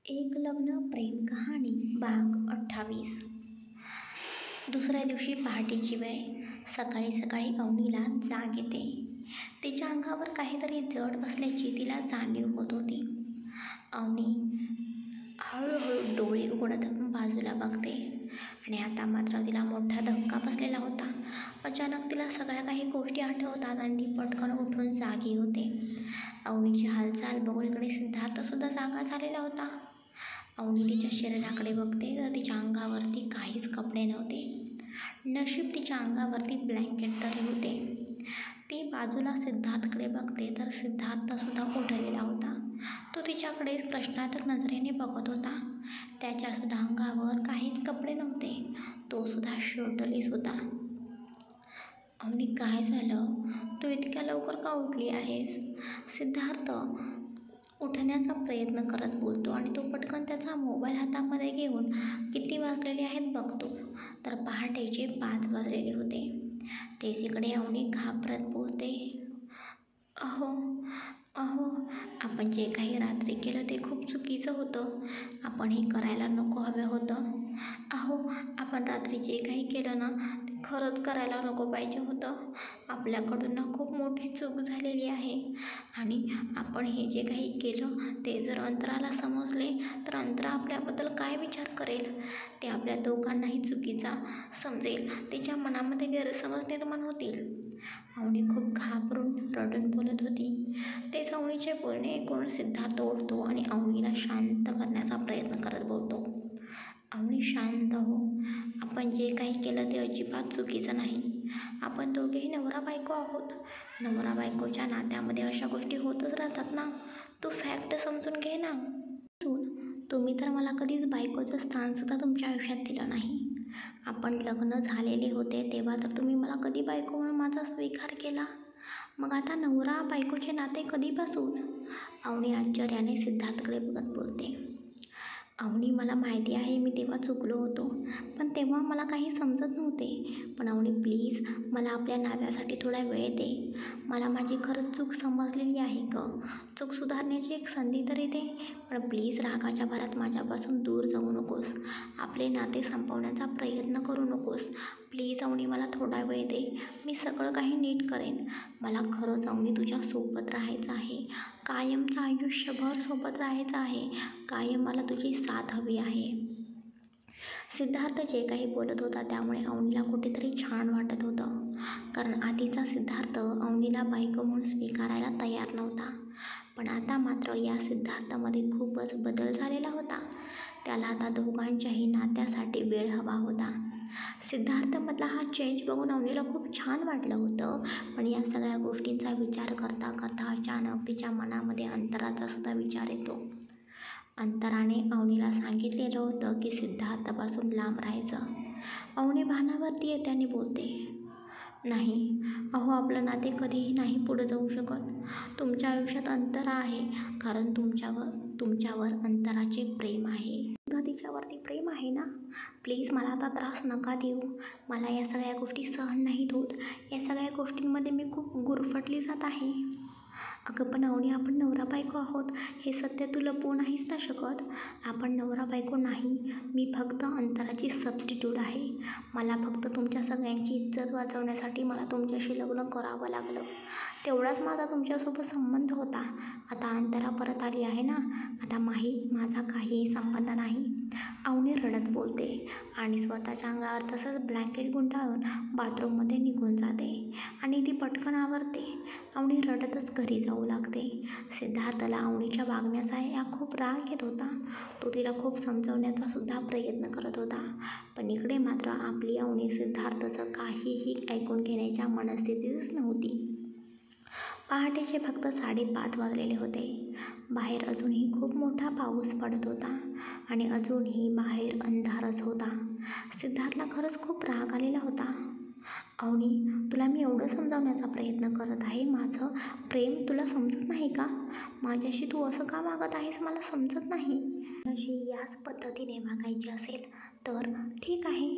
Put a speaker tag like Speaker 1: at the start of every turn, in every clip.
Speaker 1: एक लग्न प्रेम कहाणी भाग 28. दुसऱ्या दिवशी पहाटेची वेळ. सकाळी सकाळी अवनीला जाग येते. तिच्या अंगावर काहीतरी जड असल्याची तिला जाणीव होत होती. अवनी हळूहळू डोळे उघडत बाजूला बघते आणि आता मात्र तिला मोठा धक्का बसलेला होता. अचानक तिला सगळ्या काही गोष्टी आठवतात आणि ती पटकन उठून जागी होते. अवनीची हालचाल बघून इकडे सिद्धार्थसुद्धा जागा झालेला होता. अवनी तिच्या शरीराकडे बघते तर तिच्या अंगावरती काहीच कपडे नव्हते. नशीब तिच्या अंगावरती ब्लँकेट तरी होते. ती बाजूला सिद्धार्थकडे बघते तर सिद्धार्थसुद्धा उठलेला होता. तो तिच्याकडे प्रश्नार्थक नजरेने बघत होता. त्याच्यासुद्धा अंगावर काहीच कपडे नव्हते. तो सुद्धा शर्टलेस होता. अवनी, काय झालं? तू इतक्या लवकर का उठली आहेस? सिद्धार्थ उठण्याचा प्रयत्न करत बोलतो आणि तो पटकन त्याचा मोबाईल हातामध्ये घेऊन किती वाजलेले आहेत बघतो तर पहाटेचे 5 वाजलेले होते. तेच इकडे अवनी घाबरत बोलते, अहो अहो आपण जे काही रात्री केलं ते खूप चुकीचं होतं. आपण हे करायला नको हवं होतं. अहो, आपण रात्री जे काही केलं ना ते खरंच करायला नको पाहिजे होतं. आपल्याकडून ना खूप मोठी चूक झालेली आहे आणि आपण हे जे काही केलं ते जर अंतराला समजले तर अंतरा आपल्याबद्दल काय विचार करेल ते आपल्या दोघांनाही चुकीचा समजेल. तिच्या मनामध्ये गैरसमज निर्माण होतील. अवनी खूप घाबरून रडून बोलत होती. तेच अवनीचे बोलणे ऐकून सिद्धार्थ ओढतो आणि अवनीला शांत करण्याचा प्रयत्न करत बोलतो, अवनी शांत हो. आपण जे काही केलं ते अजिबात चुकीचं नाही. आपण दोघेही नवरा बायको आहोत. नवरा बायकोच्या नात्यामध्ये अशा गोष्टी होतच राहतात ना. तू फॅक्ट समजून घे ना. तुम्ही तर मला कधीच बायकोचं स्थानसुद्धा तुमच्या आयुष्यात दिलं नाही. आपण लग्न झालेले होते तेव्हा तर तुम्ही मला कधी बायको म्हणून माझा स्वीकार केला. मग आता नवरा बायकोचे नाते कधीपासून? अवनी आश्चर्याने सिद्धार्थकडे बघत बोलते, अवनी, मला माहिती आहे मी तेव्हा चुकलो होतो, पण तेव्हा मला काही समजत नव्हते. पण अवनी प्लीज मला आपल्या नात्यासाठी थोडा वेळ दे. मला माझी खरंच चूक समजलेली आहे गं. चूक सुधारण्याची एक संधी तरी दे. पण प्लीज रागाच्या भरात माझ्यापासून दूर जाऊ नकोस. आपले नाते संपवण्याचा प्रयत्न करू नकोस. प्लीज अवनी, मला थोडा वेळ दे. मी सगळं काही नीट करेन. मला खरंच अवनी तुझ्या सोबत राहायचं आहे. कायमचं आयुष्यभर सोबत राहायचं आहे. कायम मला तुझी साथ हवी आहे. सिद्धार्थ जे काही बोलत होता त्यामुळे अवनीला कुठेतरी छान वाटत होतं. कारण आधीचा सिद्धार्थ अवनीला बायको म्हणून स्वीकारायला तयार नव्हता. पण आता मात्र या सिद्धार्थामध्ये खूपच बदल झालेला होता. त्याला आता दोघांच्याही नात्यासाठी वेळ हवा होता. सिद्धार्थमधला हा चेंज बघून अवनीला खूप छान वाटलं होतं. पण या सगळ्या गोष्टींचा विचार करता करता अचानक तिच्या मनामध्ये अंतराचा सुद्धा विचार येतो. अंतराने अवनीला सांगितलेलं होतं की सिद्धार्थपासून लांब राहायचं. अवनी भानावरती येते आणि बोलते, नाही अहो, आपलं नाते कधीही नाही पुढे जाऊ शकत. तुमच्या आयुष्यात अंतरा आहे कारण तुमच्यावर अंतराचे प्रेम आहे. सुद्धा तिच्यावरती प्रेम आहे ना. प्लीज मला आता त्रास नका देऊ. मला या सगळ्या गोष्टी सहन नाहीत होत. या सगळ्या गोष्टींमध्ये मी खूप गुरफटली जात आहे. अगं पण अवनी, आपण नवरा बायको आहोत. हे सत्य तू लपवू नाहीस ना शकत. आपण नवरा बायको नाही. मी फक्त अंतराची सबस्टिट्यूट आहे. मला फक्त तुमच्या सगळ्यांची इज्जत वाचवण्यासाठी मला तुमच्याशी लग्न करावं लागलं. तेवढाच माझा तुमच्यासोबत संबंध होता. आता अंतरा परत आली आहे ना. आता माझा काहीही संबंध नाही. अवनी रडत बोलते आणि स्वतःच्या अंगावर तसंच ब्लँकेट गुंडाळून बाथरूममध्ये निघून जाते आणि ती पटकन आवरते. अवनी रडतच घरी जाऊ लागते. सिद्धार्थला अवनीच्या वागण्याचा या खूप राग येत होता. तो तिला खूप समजवण्याचा सुद्धा प्रयत्न करत होता. पण इकडे मात्र आपली अवनी सिद्धार्थचं काहीही ऐकून घेण्याच्या मनस्थितीतच नव्हती. पहाटेचे फक्त 5:30 वाजलेले होते. बाहेर अजूनही खूप मोठा पाऊस पडत होता आणि अजूनही बाहेर अंधारच होता. सिद्धार्थला खरंच खूप राग आलेला होता. अवनी, तुला मी एवढं समजावण्याचा प्रयत्न करत आहे. माझं प्रेम तुला समजत नाही का? माझ्याशी तू असं का वागत आहेस मला समजत नाही. माझ्याशी याच पद्धतीने वागायची असेल तर ठीक आहे.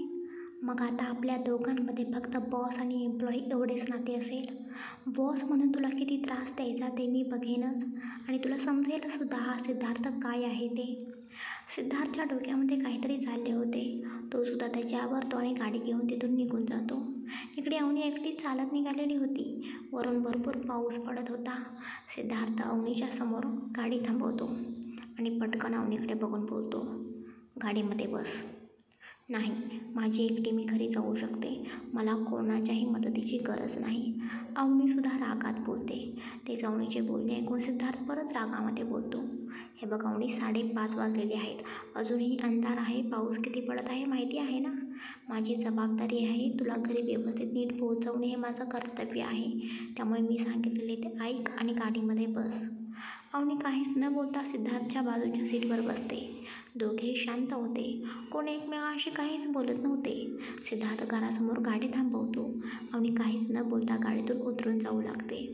Speaker 1: मग आता आपल्या दोघांमध्ये फक्त बॉस आणि एम्प्लॉई एवढेच नाते असेल. बॉस म्हणून तुला किती त्रास द्यायचा ते मी बघेनच आणि तुला समजेलसुद्धा हा सिद्धार्थ काय आहे ते. सिद्धार्थच्या डोक्यामध्ये काहीतरी चालले होते. तो सुद्धा त्याच्यावरतो आणि गाडी घेऊन तिथून निघून जातो. इकडे अवनी एकटीच चालत निघालेली होती. वरून भरपूर पाऊस पडत होता. सिद्धार्थ अवनीच्या समोर गाडी थांबवतो आणि पटकन अवनीकडे बघून बोलतो, गाडीमध्ये बस. नाही, माझी एकटी मी घरी जाऊ शकते. मला कोणाच्याही मदतीची गरज नाही. अवनीसुद्धा रागात बोलते. तेच अवनीचे बोलणे ऐकून सिद्धार्थ परत रागामध्ये बोलतो, हे बघ अवनी, 5:30 वाजलेले आहेत. अजूनही अंधार आहे. पाऊस किती पडत आहे माहिती आहे ना. माझी जबाबदारी आहे तुला घरी व्यवस्थित नीट पोहोचवणे, हे माझं कर्तव्य आहे. त्यामुळे मी सांगितलेले ते ऐक आणि गाडीमध्ये बस. अवनी काहीच न बोलता सिद्धार्थच्या बाजूच्या सीटवर बसते. दोघेही शांत होते. कोण एकमेकांशी काहीच बोलत नव्हते. सिद्धार्थ घरासमोर गाडी थांबवतो. अवनी काहीच न बोलता गाडीतून उतरून जाऊ लागते.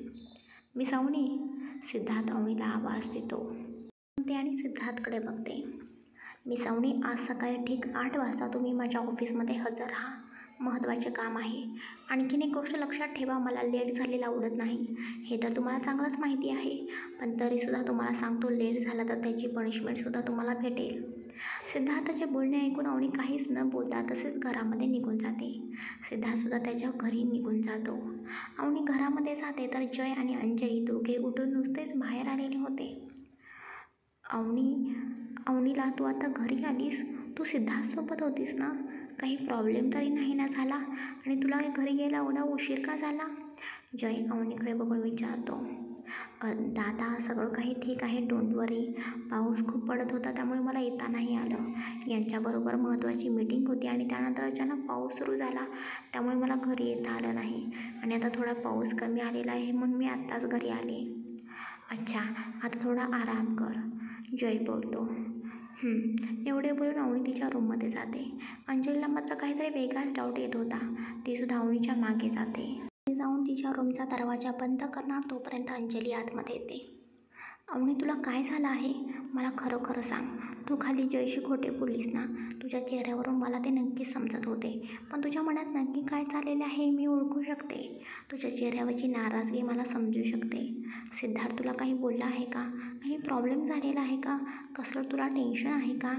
Speaker 1: मिस अवनी, सिद्धार्थ अवनीला आवाज देतो. ते आणि सिद्धार्थकडे बघते. मिस अवनी, आज सकाळी ठीक 8 वाजता तुम्ही माझ्या ऑफिसमध्ये हजर राहा. महत्त्वाचे काम आहे. आणखीन एक गोष्ट लक्षात ठेवा, मला लेट झालेला आवडत नाही. हे तर तुम्हाला चांगलंच माहिती आहे. पण तरीसुद्धा तुम्हाला सांगतो, लेट झाला तर त्याची पनिशमेंटसुद्धा तुम्हाला भेटेल. सिद्धार्थचे बोलणे ऐकून अवनी काहीच न बोलता तसेच घरामध्ये निघून जाते. सिद्धार्थसुद्धा त्याच्या घरी निघून जातो. अवनी घरामध्ये जाते तर जय आणि अंजली दोघे उठून नुसतेच बाहेर आलेले होते. अवनीला, तू आता घरी आलीस? तू सिद्धार्थसोबत होतीस ना? काही प्रॉब्लेम तरी नाही ना झाला? आणि तुला घरी यायला एवढा उशीर का झाला? जय अवनीकडे बघून विचारतो. दादा, सगळं काही ठीक आहे, डोंट वरी. पाऊस खूप पडत होता त्यामुळे मला येता नाही आलं. यांच्याबरोबर महत्त्वाची मीटिंग होती आणि त्यानंतर अचानक पाऊस सुरू झाला, त्यामुळे मला घरी येता आलं नाही. आणि आता थोडा पाऊस कमी आलेला आहे म्हणून मी आत्ताच घरी आले. अच्छा, आता थोडा आराम कर, जय बोलतो. एवढे बोलून अवनी तिच्या रूममध्ये जाते. अंजलीला मात्र काहीतरी वेगळाच डाऊट येत होता. तीसुद्धा अवनीच्या मागे जाते. जाऊन तिच्या रूमचा दरवाजा बंद करणार तोपर्यंत अंजली आतमध्ये येते. अवनी, तुला काय झालं आहे? मला खरं खरं सांग. तू खाली जयशी खोटे बोललीस ना? तुझ्या चेहऱ्यावरून मला ते नक्कीच समजत होते. पण तुझ्या मनात नक्की काय चाललेले आहे मी ओळखू शकते. तुझ्या चेहऱ्यावरची नाराजगी मला समजू शकते. सिद्धार्थ तुला काही बोलला आहे का? काही प्रॉब्लेम झालेला आहे का? कसलं तुला टेन्शन आहे का?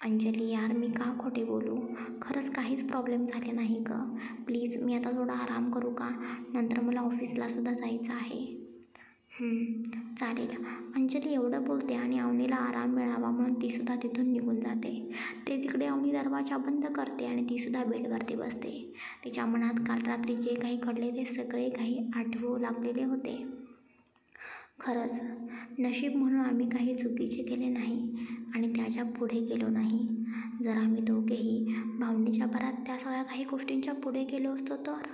Speaker 1: अंजली यार, मी का खोटे बोलू? खरंच काहीच प्रॉब्लेम झाले नाही गं. प्लीज, मी आता थोडा आराम करू का? नंतर मला ऑफिसलासुद्धा जायचं आहे. चालेल. अंजली एवढं बोलते आणि अवनीला आराम मिळावा म्हणून तीसुद्धा तिथून निघून जाते. ते तिकडे अवनी दरवाजा बंद करते आणि तीसुद्धा बेडवरती बसते. तिच्या मनात काल रात्री जे काही घडले ते सगळे काही आठवू लागलेले होते. खरंच नशीब म्हणून आम्ही काही चुकीचे केले नाही आणि त्याच्या पुढे गेलो नाही. जर आम्ही दोघेही भावनेच्या भरात त्या सगळ्या काही गोष्टींच्या पुढे गेलो असतो तर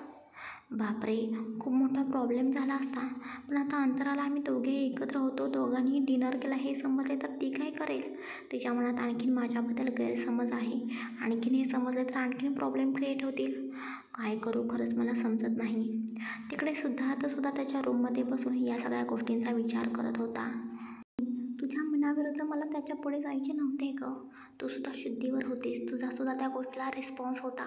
Speaker 1: बापरे, खूप मोठा प्रॉब्लेम झाला असता. पण आता अंतराला आम्ही दोघे एकत्र होतो, दोघांनी डिनर केला हे समजले तर ती काय करेल? तिच्या मनात आणखीन माझ्याबद्दल गैरसमज आहे. आणखीन हे समजले तर आणखीन प्रॉब्लेम क्रिएट होतील. काय करू खरंच मला समजत नाही. तिकडे सिद्धार्थसुद्धा त्याच्या रूममध्ये बसून या सगळ्या गोष्टींचा विचार करत होता. तुझ्या मनाविरुद्ध मला त्याच्या पुढे जायचे नव्हते गं. तू सुद्धा शुद्धीवर होतीस. तुझासुद्धा त्या गोष्टीला रिस्पॉन्स होता.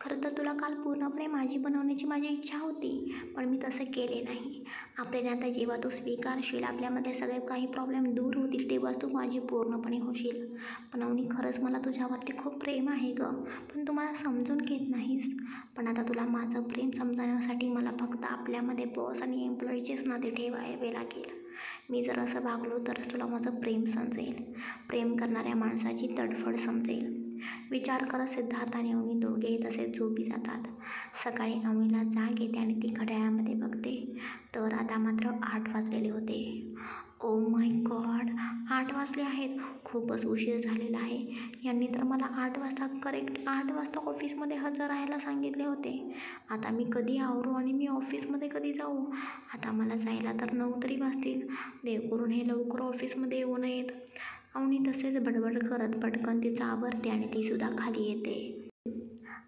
Speaker 1: खरं तर तुला काल पूर्णपणे माझी बनवण्याची माझी इच्छा होती, पण मी तसे केले नाही. आपले नाते जेव्हा तू स्वीकारशील, आपल्यामध्ये सगळे काही प्रॉब्लेम दूर होतील, तेव्हाच तू माझी पूर्णपणे होशील. पण अवनी, खरंच मला तुझ्यावरती खूप प्रेम आहे गं, पण तू मला समजून घेत नाहीस. पण आता तुला माझं प्रेम समजण्यासाठी मला फक्त आपल्यामध्ये बॉस आणि एम्प्लॉईचेच नाते ठेवावे लागेल. मी जर असं वागलो तरच तुला माझं प्रेम समजेल. प्रेम करणाऱ्या माणसाची तडफड समजेल. विचार करत सिद्धार्थ आणि अवनी दोघेही तसेच झोपी जातात. सकाळी अवनीला जाग येते आणि ती घड्याळामध्ये बघते तर आता मात्र 8 वाजलेले होते. ओ माय गॉड, 8 वाजले आहेत. खूपच उशीर झालेला आहे. यांनी तर मला 8 वाजता, करेक्ट 8 वाजता ऑफिसमध्ये हजर राहायला सांगितले होते. आता मी कधी आवरू आणि मी ऑफिसमध्ये कधी जाऊ? आता मला जायला तर 9 तरी वाजतील. देव करून हे लवकर ऑफिसमध्ये येऊ नयेत. अवनी तसेच बडबड करत पटकन तिचं आवरते आणि तीसुद्धा खाली येते.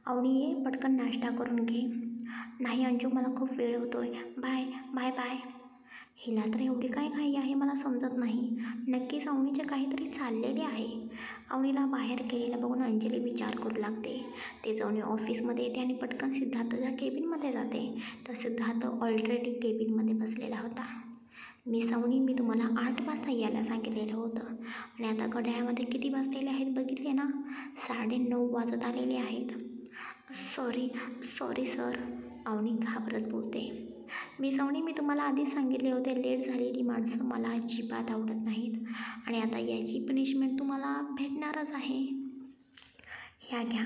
Speaker 1: अवनी, ये पटकन नाश्ता करून घे. नाही अंजू, मला खूप वेळ होतोय. Bye bye bye. हिला तर एवढी काय घाई आहे मला समजत नाही. नक्कीच अवनीचे काहीतरी चाललेले आहे. अवनीला बाहेर गेलेला बघून अंजली विचार करू लागते. तेच अवनी ऑफिसमध्ये येते आणि पटकन सिद्धार्थच्या केबिनमध्ये जाते. तर सिद्धार्थ ऑलरेडी केबिनमध्ये बसलेला होता. मिस अवनी, मी तुम्हाला 8 वाजता यायला सांगितलेलं होतं आणि आता घड्याळामध्ये किती वाजलेले आहेत बघितले ना? 9:30 वाजत आलेले आहेत. सॉरी सॉरी सर, अवनी घाबरत बोलते. मिस अवनी, मी तुम्हाला आधीच सांगितले होते लेट झालेली माणसं मला अजिबात आवडत नाहीत आणि आता याची पनिशमेंट तुम्हाला भेटणारच आहे. ह्या घ्या,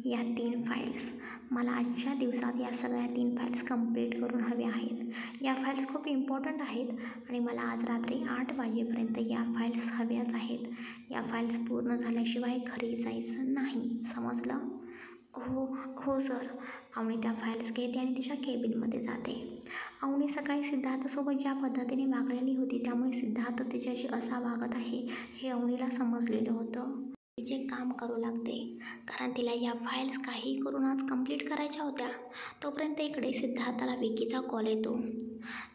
Speaker 1: या 3 फाईल्स. मला आजच्या दिवसात या सगळ्या 3 फाईल्स कंप्लीट करून हव्या आहेत. या फाईल्स खूप इम्पॉर्टंट आहेत आणि मला आज रात्री 8 वाजेपर्यंत या फाईल्स हव्याच आहेत. या फाईल्स पूर्ण झाल्याशिवाय घरी जायचं नाही, समजलं? हो हो सर. अवनी त्या फाईल्स घेते आणि तिच्या केबिनमध्ये जाते. अवनी सकाळी सिद्धार्थसोबत ज्या पद्धतीने वागलेली होती त्यामुळे सिद्धार्थ तिच्याशी असा वागत आहे हे अवनीला समजलेलं होतं. तिचे काम करू लागते कारण तिला या फाईल्स काही करून आज कंप्लीट करायच्या होत्या. तोपर्यंत इकडे सिद्धार्थला विकीचा कॉल येतो.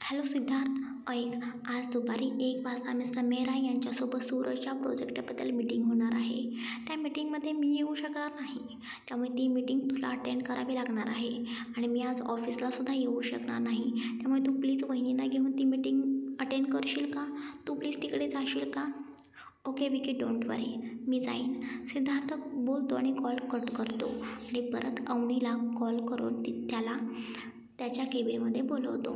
Speaker 1: हॅलो सिद्धार्थ, ऐक, आज दुपारी 1 वाजता मिस्टर मेहरा यांच्यासोबत सूरजच्या प्रोजेक्टबद्दल मीटिंग होणार आहे. त्या मीटिंगमध्ये मी येऊ शकणार नाही, त्यामुळे ती मीटिंग तुला अटेंड करावी लागणार आहे आणि मी आज ऑफिसलासुद्धा येऊ शकणार नाही. त्यामुळे तू प्लीज वहिनींना घेऊन ती मीटिंग अटेंड करशील का? तू प्लीज तिकडे जाशील का? ओके विकी, डोंट वरी, मी जाईन. सिद्धार्थ बोलतो आणि कॉल कट करतो आणि परत अवनीला कॉल करून त्याला त्याच्या केबिनमध्ये बोलवतो.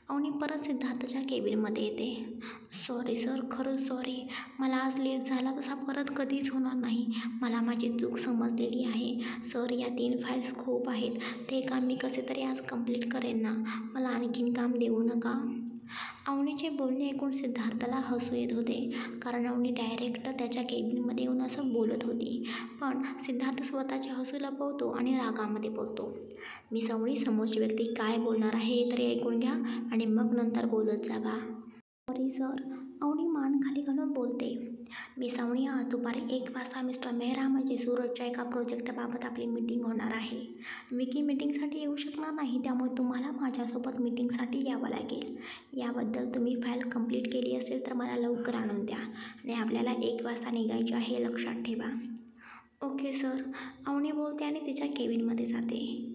Speaker 1: अवनी परत सिद्धार्थच्या केबिनमध्ये येते. सॉरी सर, खरंच सॉरी. मला आज लेट झाला तसा परत कधीच होणार नाही. मला माझी चूक समजलेली आहे. सर, या 3 फाईल्स खूप आहेत. ते काम मी कसे तरी आज कंप्लीट करेन ना. मला आणखीन काम देऊ नका. अवनीचे बोलणे ऐकून सिद्धार्थला हसू येत होते कारण अवनी डायरेक्ट त्याच्या केबिनमध्ये येऊन असं बोलत होती. पण सिद्धार्थ स्वतःचे हसू लपवतो आणि रागामध्ये बोलतो. मिस अवनी, समोरची व्यक्ती काय बोलणार आहे हे तरी ऐकून घ्या आणि मग नंतर बोलत जावा. सॉरी सर, अवनी मान खाली घालून बोलते. मिस अवनी, आज दुपारी 1 वाजता मिस्टर मेहरा म्हणजे सूरजच्या एका प्रोजेक्टबाबत आपली मीटिंग होणार आहे. विकी मीटिंगसाठी येऊ शकणार नाही, त्यामुळे तुम्हाला माझ्यासोबत मीटिंगसाठी यावं लागेल. याबद्दल तुम्ही फाईल कंप्लीट केली असेल तर मला लवकर आणून द्या आणि आपल्याला 1 वाजता निघायचे आहे, हे लक्षात ठेवा. ओके सर, अवनी बोलते आणि तिच्या केबिनमध्ये जाते.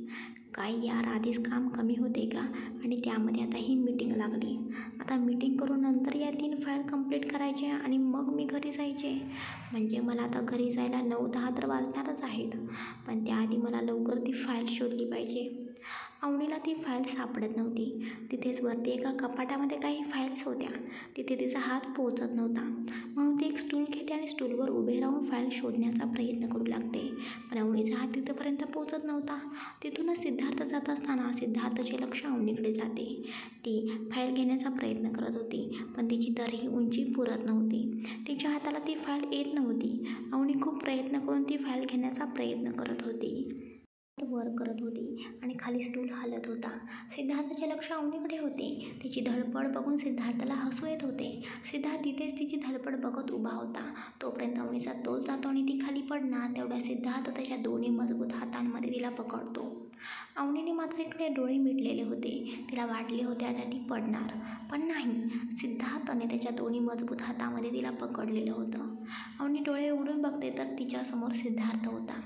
Speaker 1: काय यार, आधीच काम कमी होते का आणि त्यामध्ये आता ही मीटिंग लागली. आता मीटिंग करून नंतर या 3 फाईल कंप्लीट करायच्या आणि मग मी घरी जायचे. म्हणजे मला आता घरी जायला 9-10 तर वाजणारच आहेत. पण त्याआधी मला लवकर ती फाईल शोधली पाहिजे. अवनीला ती फाईल सापडत नव्हती. तिथेच वरती एका कपाटामध्ये काही फाईल्स होत्या. तिथे तिचा हात पोहोचत नव्हता, म्हणून ती एक स्टूल घेते आणि स्टूलवर उभे राहून फाईल शोधण्याचा प्रयत्न करू लागते. पण अवनीचा हात तिथंपर्यंत पोहोचत नव्हता. तिथूनच सिद्धार्थ जात असताना सिद्धार्थचे लक्ष अवनीकडे जाते. ती फाईल घेण्याचा प्रयत्न करत होती, पण तिची तरीही उंची पुरत नव्हती. तिच्या हाताला ती फाईल येत नव्हती. अवनी खूप प्रयत्न करून ती फाईल घेण्याचा प्रयत्न करत होती. वर करत होती आणि खाली स्टूल हलत होता. सिद्धार्थचे लक्ष अवनीकडे होते. तिची धडपड बघून सिद्धार्थला हसू येत होते. सिद्धार्थ तिथेच तिची धडपड बघत उभा होता. तोपर्यंत अवनीचा तोल जातो आणि ती खाली पडणार तेवढ्या सिद्धार्थ त्याच्या दोन्ही मजबूत हातांमध्ये तिला पकडतो. अवनीने मात्र इकडे डोळे मिटलेले होते. तिला वाटले होते आता ती पडणार, पण नाही. सिद्धार्थने त्याच्या दोन्ही मजबूत हातामध्ये तिला पकडलेलं होतं. अवनी डोळे उघडून बघते तर तिच्यासमोर सिद्धार्थ होता.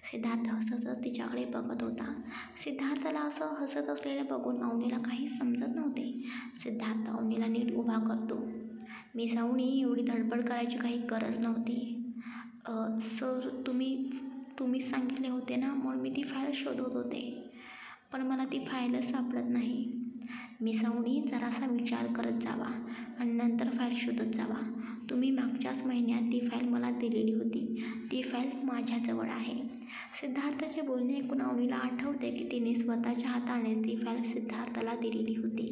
Speaker 1: सिद्धार्थ हसतच तिच्याकडे बघत होता. सिद्धार्थला असं हसत असलेलं बघून अवनीला काहीच समजत नव्हते. सिद्धार्थ अवनीला नीट उभा करतो. मिस अवनी, एवढी धडपड करायची काही गरज नव्हती. सर, तुम्हीच सांगितले होते ना, म्हणून मी ती फाईल शोधत होते, पण मला ती फाईलच सापडत नाही. मिस अवनी, जरासा विचार करत जावा आणि नंतर फाईल शोधत जावा. तुम्ही मागच्याच महिन्यात ती फाईल मला दिलेली होती. ती फाईल माझ्याजवळ आहे. सिद्धार्थचे बोलणे ऐकून अवनीला आठवते की तिने स्वतःच्या हातानेच ती फाईल सिद्धार्थला दिलेली होती.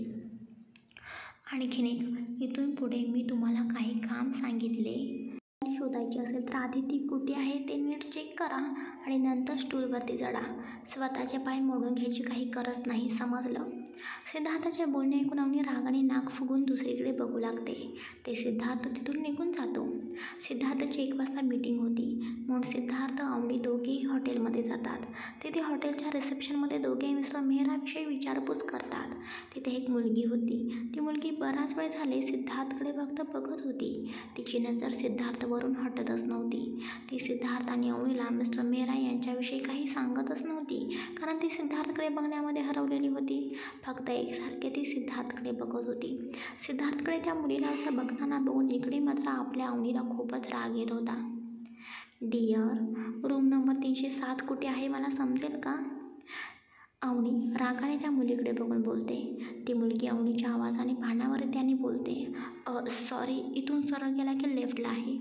Speaker 1: आणखीन एक, इथून पुढे मी तुम्हाला काही काम सांगितले शोधायची असेल तर आधी ती कुठे आहे ते नीट चेक करा आणि नंतर स्टूलवरती चढा. स्वतःचे पाय मोडून घ्यायची काही गरज नाही, समजलं? सिद्धार्थचे बोलणे ऐकून अवनी रागाने नाक फुगून दुसरीकडे बघू लागते. ते सिद्धार्थ तिथून निघून जातो. सिद्धार्थची 1 वाजता मीटिंग होती म्हणून सिद्धार्थ अवनी दोघेही हॉटेलमध्ये जातात. तिथे हॉटेलच्या रिसेप्शनमध्ये दोघे मिस्टर मेहराविषयी विचारपूस करतात. तिथे एक मुलगी होती. ती मुलगी बराच वेळ झाले सिद्धार्थकडे फक्त बघत होती. तिची नजर सिद्धार्थवरून हटतच नव्हती. ती सिद्धार्थ आणि अवनीला मिस्टर मेहरा यांच्याविषयी काही सांगतच नव्हती, कारण ती सिद्धार्थकडे बघण्यामध्ये हरवलेली होती. फक्त एकसारखे ती सिद्धार्थकडे बघत होती. सिद्धार्थकडे त्या मुलीला असं बघताना बघून इकडे मात्र आपल्या अवनीला खूपच राग येत होता. डिअर, रूम नंबर 307 कुठे आहे मला समजेल का? अवनी रागाने त्या मुलीकडे बघून बोलते. ती मुलगी अवनीच्या आवाजाने पाण्यावर येते आणि बोलते, सॉरी, इथून सरळ गेला की लेफ्टला आहे.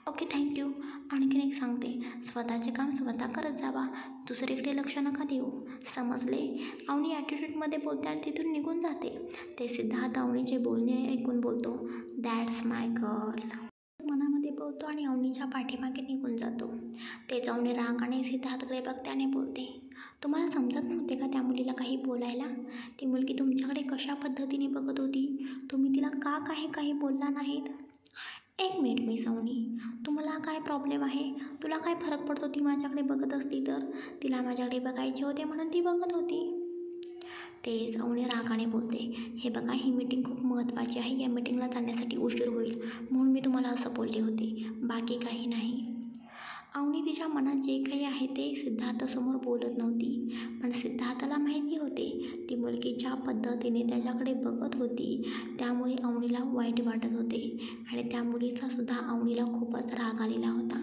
Speaker 1: Okay, thank you. आणखीन एक सांगते, स्वतःचे काम स्वतः करत जावा, दुसरीकडे लक्ष नका देऊ, समजले? अवनी ॲटिट्यूडमध्ये बोलते आणि तिथून निघून जाते. ते सिद्धार्थ अवनीचे बोलणे ऐकून बोलतो, दॅट्स माय गर्ल, मनामध्ये बोलतो आणि अवनीच्या पाठीमागे निघून जातो. तेच अवनी रागाने सिद्धार्थकडे बघते आणि बोलते, तुम्हाला समजत नव्हते का त्या मुलीला काही बोलायला? ती मुलगी तुमच्याकडे कशा पद्धतीने बघत होती? तुम्ही तिला का काही बोलला नाहीत? एक मिनिट मिस अवनी, तुम्हाला काय प्रॉब्लेम आहे? तुला काय फरक पडतो ती माझ्याकडे बघत असली तर? तिला माझ्याकडे बघायचे होते म्हणून ती बघत होती. तेच अवनी रागाने बोलते, हे बघा, ही मीटिंग खूप महत्त्वाची आहे, या मीटिंगला जाण्यासाठी उशीर होईल म्हणून मी तुम्हाला असं बोलले होते, बाकी काही नाही. अवनी तिच्या मनात जे काही आहे ते सिद्धार्थसमोर बोलत नव्हती, पण सिद्धार्थला माहिती होते ती मुलगी ज्या पद्धतीने त्याच्याकडे बघत होती त्यामुळे अवनीला वाईट वाटत होते आणि त्या मुलीचा सुद्धा अवनीला खूपच राग आलेला होता.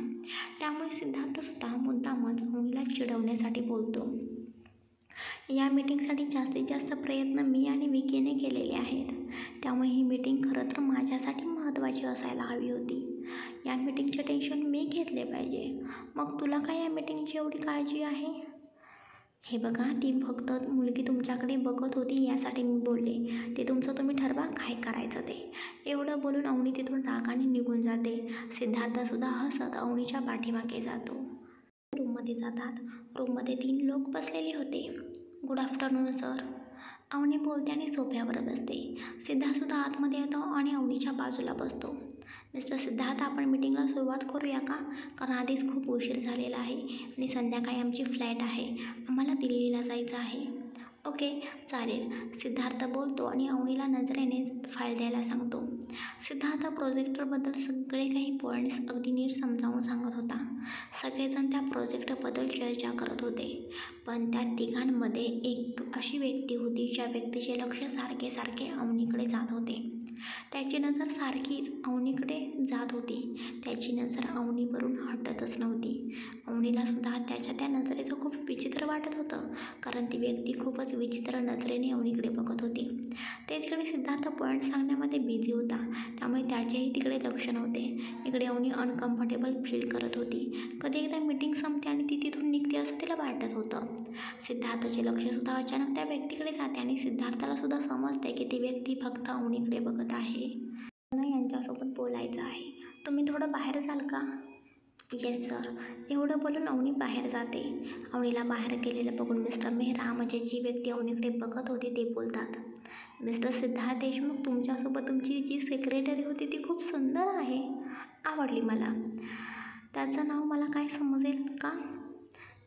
Speaker 1: त्यामुळे सिद्धार्थसुद्धा मुद्दामच अवनीला चिडवण्यासाठी बोलतो. या मीटिंगसाठी जास्तीत जास्त प्रयत्न मी आणि विकीने केलेले आहेत, त्यामुळे ही मीटिंग खरं तर माझ्यासाठी महत्त्वाची असायला हवी होती. या मीटिंगचे टेन्शन मी घेतले पाहिजे. मग तुला काय या मीटिंगची एवढी काळजी आहे? हे बघा, ती फक्त मुलगी तुमच्याकडे बघत होती यासाठी मी बोलले, ते तुमचं तुम्ही ठरवा काय करायचं ते. एवढं बोलून अवनी तिथून रागाने निघून जाते. सिद्धार्थसुद्धा हसत अवनीच्या पाठीमागे जातो. रूममध्ये जातात. रूममध्ये 3 लोक बसलेले होते. गुड आफ्टरनून सर, अवनी बोलते आणि सोफ्यावर बसते. सिद्धार्थसुद्धा आतमध्ये येतो आणि अवनीच्या बाजूला बसतो. मिस्टर सिद्धार्थ, आपण मीटिंगला सुरुवात करूया का? कारण आधीच खूप उशीर झालेला आहे आणि संध्याकाळी आमची फ्लाईट आहे, आम्हाला दिल्लीला जायचं आहे. ओके, चालेल, सिद्धार्थ बोलतो आणि अवनीला नजरेने फाईल द्यायला सांगतो. सिद्धार्थ प्रोजेक्टरबद्दल सगळे काही पॉईंट्स अगदी नीट समजावून सांगत होता. सगळेजण त्या प्रोजेक्टबद्दल चर्चा करत होते, पण त्या तिघांमध्ये एक अशी व्यक्ती होती ज्या व्यक्तीचे लक्ष सारखे अवनीकडे जात होते. त्याची नजर सारखीच अवनीकडे जात होती. त्याची नजर अवनीवरून हटतच नव्हती. अवनीला सुद्धा त्याच्या त्या नजरेचं खूप विचित्र वाटत होतं, कारण ती व्यक्ती खूपच विचित्र नजरेने अवनीकडे बघत होती. त्याचकडे सिद्धार्थ पॉईंट सांगण्यामध्ये बिझी होता, त्यामुळे त्याचेही तिकडे लक्ष नव्हते. इकडे अवनी अनकम्फर्टेबल फील करत होती. कधी एकदा मीटिंग संपते आणि ती तिथून निघते असं तिला वाटत होतं. सिद्धार्थचे लक्षसुद्धा अचानक त्या व्यक्तीकडे जाते आणि सिद्धार्थला सुद्धा समजते की ती व्यक्ती फक्त अवनीकडे बघत आहे. मला यांच्यासोबत बोलायचं आहे, तुम्ही थोडं बाहेर जाल का? येस सर, एवढं बोलून अवनी बाहेर जाते. अवनीला बाहेर गेलेलं बघून मिस्टर मेहरा, म्हणजे जी व्यक्ती अवनीकडे बघत होती, ते बोलतात, मिस्टर सिद्धार्थ देशमुख, तुमच्यासोबत तुमची जी सेक्रेटरी होती ती खूप सुंदर आहे, आवडली मला. त्याचं नाव मला काय समजेल का?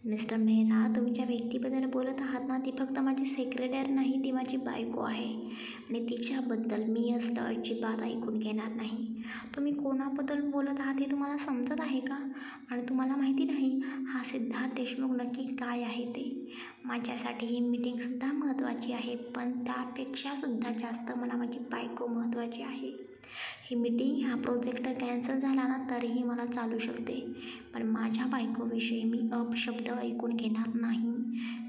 Speaker 1: मिस्टर मेहरा, तुम्ही ज्या व्यक्तीबद्दल बोलत आहात ना, ती फक्त माझी सेक्रेटरी नाही, ती माझी बायको आहे आणि तिच्याबद्दल मी असलं अजिबात ऐकून घेणार नाही. तुम्ही कोणाबद्दल बोलत आहात हे तुम्हाला समजत आहे का? आणि तुम्हाला माहिती नाही हा सिद्धार्थ देशमुख नक्की काय आहे ते? माझ्यासाठी ही मीटिंगसुद्धा महत्त्वाची आहे, पण त्यापेक्षासुद्धा जास्त मला माझी बायको महत्त्वाची आहे. ही मीटिंग, हा प्रोजेक्ट कॅन्सल झाला ना तरीही मला चालू शकते, पण माझ्या बायकोविषयी मी अपशब्द ऐकून घेणार नाही.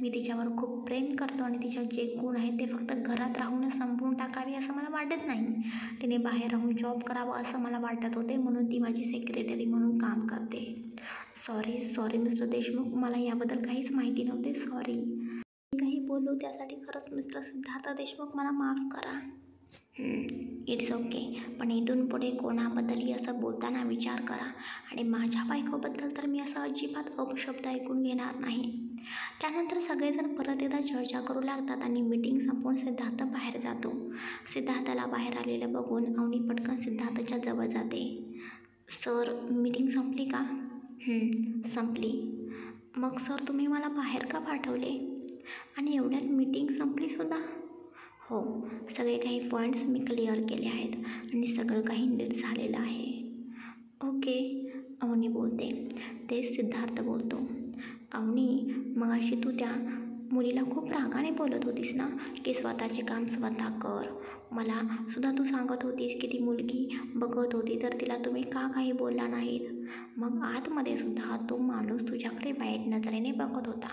Speaker 1: मी तिच्यावर खूप प्रेम करतो आणि तिच्यात जे गुण आहेत ते फक्त घरात राहूनच संपवून टाकावे असं मला वाटत नाही. तिने बाहेर राहून जॉब करावा असं मला वाटत होते, म्हणून ती माझी सेक्रेटरी म्हणून काम करते. सॉरी मिस्टर देशमुख, मला याबद्दल काहीच माहिती नव्हते, सॉरी. मी काही बोललो त्यासाठी खरंच मिस्टर सिद्धार्थ देशमुख मला माफ करा. इट्स ओके, पण इथून पुढे कोणाबद्दलही असं बोलताना विचार करा आणि माझ्या बायकोबद्दल तर मी असं अजिबात अपशब्द ऐकून घेणार नाही. त्यानंतर सगळेजण परत एकदा चर्चा करू लागतात आणि मीटिंग संपवून सिद्धार्थ बाहेर जातो. सिद्धार्थला बाहेर आलेलं बघून अवनी पटकन सिद्धार्थच्या जवळ जाते. सर, मीटिंग संपली का? संपली. मग सर तुम्ही मला बाहेर का पाठवले? आणि एवढ्यात मीटिंग संपली सुद्धा? हो, सगळे काही पॉईंट्स मी क्लिअर केले आहेत आणि सगळं काही नीट झालेलं आहे. ओके, अवनी बोलते. तेच सिद्धार्थ बोलतो. अवनी, मगाशी तू त्या मुलीला खूप रागाने बोलत होतीस ना की स्वतःचे काम स्वतः कर. मला सुद्धा तू सांगत होतीस की ती मुलगी बघत होती तर तिला तुम्ही का काही बोलला नाहीत. मग आतमध्ये सुद्धा तो माणूस तुझ्याकडे वाईट नजरेने बघत होता,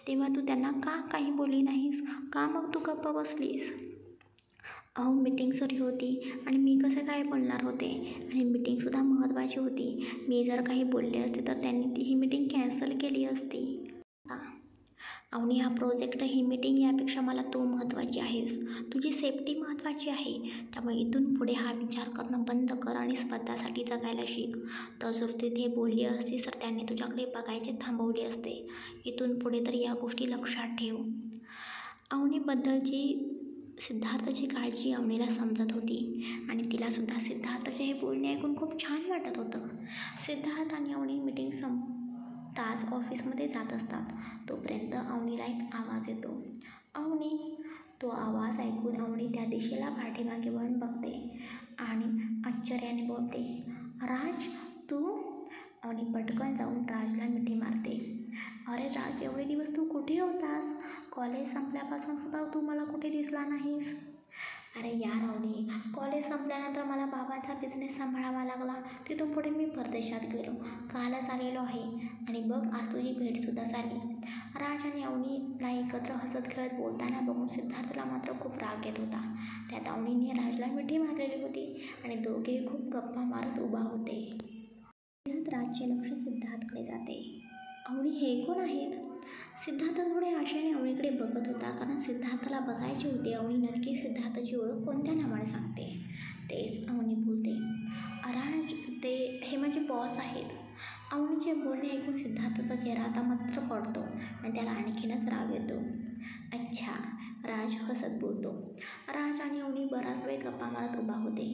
Speaker 1: तेव्हा तू त्यांना का काही बोलली नाहीस? का मग तू गप्प बसलीस? अहो, मीटिंग सुरू होती आणि मी कसं काय बोलणार होते? आणि मीटिंगसुद्धा महत्त्वाची होती. मी जर काही बोलले असते तर त्यांनी ही मीटिंग कॅन्सल केली असती. अवनी, हा प्रोजेक्ट, ही मीटिंग यापेक्षा मला तू महत्त्वाची आहेस. तुझी सेफ्टी महत्त्वाची आहे. त्यामुळे इथून पुढे हा विचार करणं बंद कर आणि स्वतःसाठी जगायला शिक. तर जर तिथे बोलली असतीस तर त्यांनी तुझ्याकडे बघायचे थांबवले असते. इथून पुढे तर या गोष्टी लक्षात ठेव. अवनीबद्दलची सिद्धार्थची काळजी अवनीला समजत होती आणि तिलासुद्धा सिद्धार्थचे हे बोलणे ऐकून खूप छान वाटत होतं. सिद्धार्थ आणि अवनी मीटिंग संपताच ऑफिसमध्ये जात असतात. तोपर्यंत अवनीला एक आवाज येतो. अवनी! तो आवाज ऐकून अवनी त्या दिशेला पाठीमागे वळून बघते आणि आश्चर्याने बोलते, राज, तू? अवनी पटकन जाऊन राजला मिठी मारते. अरे राज, एवढे दिवस तू कुठे होतास? कॉलेज संपल्यापासून सुद्धा तू मला कुठे दिसला नाहीस. अरे यार अवनी, कॉलेज संपल्यानंतर मला बाबाचा बिझनेस सांभाळावा लागला. तिथून पुढे मी परदेशात गेलो. कालच आलेलो आहे आणि बघ आज तुझी भेटसुद्धा झाली. राज आणि अवनीला एकत्र हसत खेळत बोलताना बघून सिद्धार्थला मात्र खूप राग येत होता. त्यात अवनीने राजला मिठी मारलेली होती आणि दोघेही खूप गप्पा मारत उभा होते. त्यात राजचे लक्ष सिद्धार्थकडे जाते. अवनी, हे कोण आहेत? सिद्धार्थ थोडे आशेने अवनीकडे बघत होता, कारण सिद्धार्थला बघायचे होते अवनी नक्की सिद्धार्थची ओळख कोणत्या नावाने सांगते. तेच अवनी बोलते, राज, हे माझे बॉस आहेत. अवनीचे बोलणे ऐकून सिद्धार्थचा चेहरा आता मात्र पडतो आणि त्याला आणखीनच राग येतो. अच्छा, राज हसत बोलतो. राज आणि अवनी बराच वेळ गप्पा मारत उभा होते.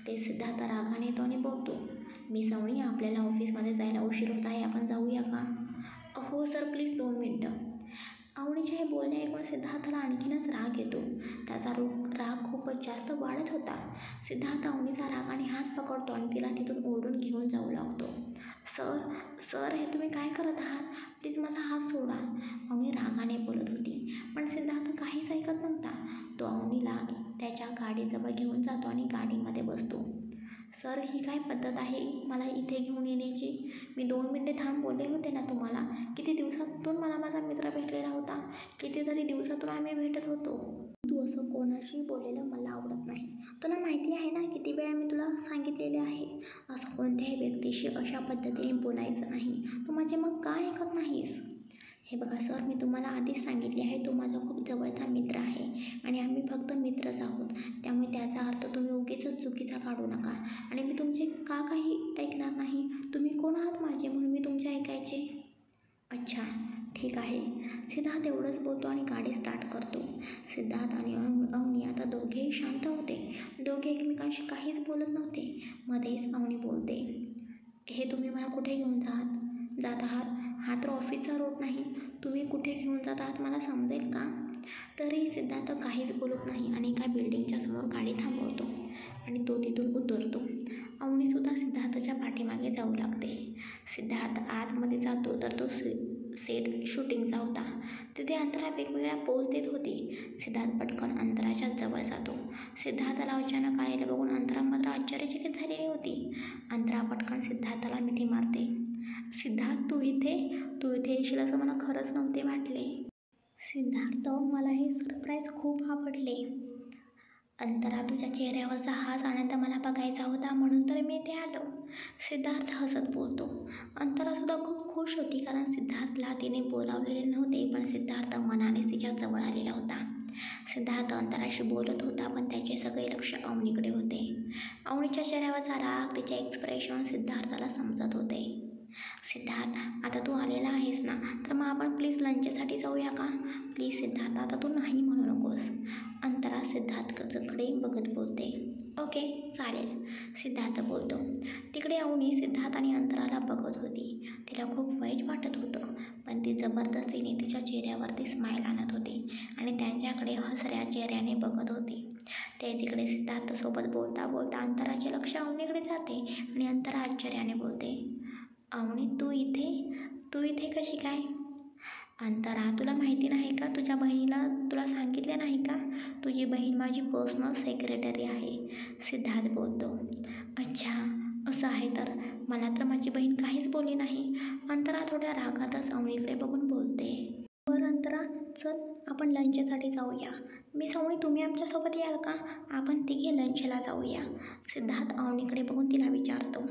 Speaker 1: ते सिद्धार्थ रागाने येतो आणि बोलतो, मिस अवनी, आपल्याला ऑफिसमध्ये जायला उशीर होत आहे, आपण जाऊया का? हो सर, प्लीज 2 मिनटं. अवनीचे हे बोलणे ऐकून सिद्धार्थला आणखीनच राग येतो. त्याचा राग खूपच जास्त वाढत होता. सिद्धार्थ अवनीचा रागाने हात पकडतो आणि तिला तिथून ओढून घेऊन जाऊ लागतो. सर, हे तुम्ही काय करत आहात? प्लीज माझा हात सोडा. अवनी रागाने बोलत होती, पण सिद्धार्थ काहीच ऐकत नव्हता. तो अवनीला त्याच्या गाडीजवळ घेऊन जातो आणि गाडीमध्ये बसतो. सर, ही काय पद्धत आहे मला इथे घेऊन येण्याची? मी 2 मिनिटे थांब बोलले होते ना तुम्हाला. किती दिवसातून मला माझा मित्र भेटलेला होता. कितीतरी दिवसातून आम्ही भेटत होतो. तू असं कोणाशी बोललेलं मला आवडत नाही. तुला माहिती आहे ना किती वेळा मी तुला सांगितलेले आहे, असं कोणत्याही व्यक्तीशी अशा पद्धतीने बोलायचं नाही. तू माझे मग का ऐकत नाहीस? हे बघा सर, मी तुम्हाला आधीच सांगितले आहे, तो माझा खूप जवळचा मित्र आहे आणि आम्ही फक्त मित्रच आहोत. त्यामुळे त्याचा अर्थ तुम्ही उगीचच चुकीचा काढू नका. आणि मी तुमचे का काही ऐकणार नाही? तुम्ही कोण आहात माझे म्हणून मी तुमचे ऐकायचे? अच्छा, ठीक आहे. सिद्धार्थ एवढंच बोलतो आणि गाडी स्टार्ट करतो. सिद्धार्थ आणि अवनी आता दोघेही शांत होते. दोघे एकमेकांशी काहीच बोलत नव्हते. मध्येच अवनी बोलते, हे तुम्ही मला कुठे घेऊन जात आहात? हा तर ऑफिसचा रोड नाही. तुम्ही कुठे घेऊन जात आहात मला समजेल का? तरी सिद्धार्थ काहीच बोलत नाही आणि एका बिल्डिंगच्या समोर गाडी थांबवतो आणि तो तिथून उतरतो. अवनीसुद्धा सिद्धार्थच्या पाठीमागे जाऊ लागते. सिद्धार्थ आतमध्ये जातो तर तो सेट शूटिंगचा होता. तिथे अंतरा वेगवेगळ्या पोज देत होती. सिद्धार्थ पटकन अंतराच्या जवळ जातो. सिद्धार्थला अचानक आलेलं बघून अंतरा मात्र आश्चर्यचकित झालेली होती. अंतरा पटकन सिद्धार्थला मिठी मारते. सिद्धार्थ, तू इथे येशील असं मला खरंच नव्हते वाटले. सिद्धार्थ, मला हे सरप्राईज खूप आवडले. अंतरा, तुझ्या चेहऱ्यावरचा हाच आनंद मला बघायचा होता म्हणून तर मी इथे आलो. सिद्धार्थ हसत बोलतो. अंतरासुद्धा खूप खुश होती, कारण सिद्धार्थला तिने बोलावलेले नव्हते, पण सिद्धार्थ मनानेच तिच्या जवळ आलेला होता. सिद्धार्थ अंतराशी बोलत होता, पण त्याचे सगळे लक्ष अवनीकडे होते. अवनीच्या चेहऱ्यावरचा राग, तिचे एक्सप्रेशन सिद्धार्थला समजत होते. सिद्धार्थ, आता तू आलेला आहेस ना, तर मग आपण प्लीज लंचसाठी जाऊया का? प्लीज सिद्धार्थ, आता तू नाही म्हणू नकोस. अंतरा सिद्धार्थकडे बघत बोलते. ओके, चालेल, सिद्धार्थ बोलतो. तिकडे अवनी सिद्धार्थ आणि अंतराला बघत होती. तिला खूप वाईट वाटत होतं, पण ती जबरदस्तीने तिच्या चेहऱ्यावरती स्माईल आणत होती आणि त्यांच्याकडे हसऱ्या चेहऱ्याने बघत होती. ते तिकडे सिद्धार्थसोबत बोलता बोलता अंतराचे लक्ष अवनीकडे जाते आणि अंतरा आश्चर्याने बोलते, अवनी तू इथे कशी काय? अंतरा, तुला माहिती नाही का? तुझ्या बहिणीला तुला सांगितले नाही का? तुझी बहीण माझी पर्सनल सेक्रेटरी आहे, सिद्धार्थ बोलतो. अच्छा, असं आहे तर मला तर माझी बहीण काहीच बोलली नाही, अंतरा थोड्या रागातच अवनीकडे बघून बोलते. बरं अंतरा, चल आपण लंचसाठी जाऊया. मिस अवनी, तुम्ही आमच्यासोबत याल का? आपण तिघे लंचला जाऊया, सिद्धार्थ अवनीकडे बघून तिला विचारतो.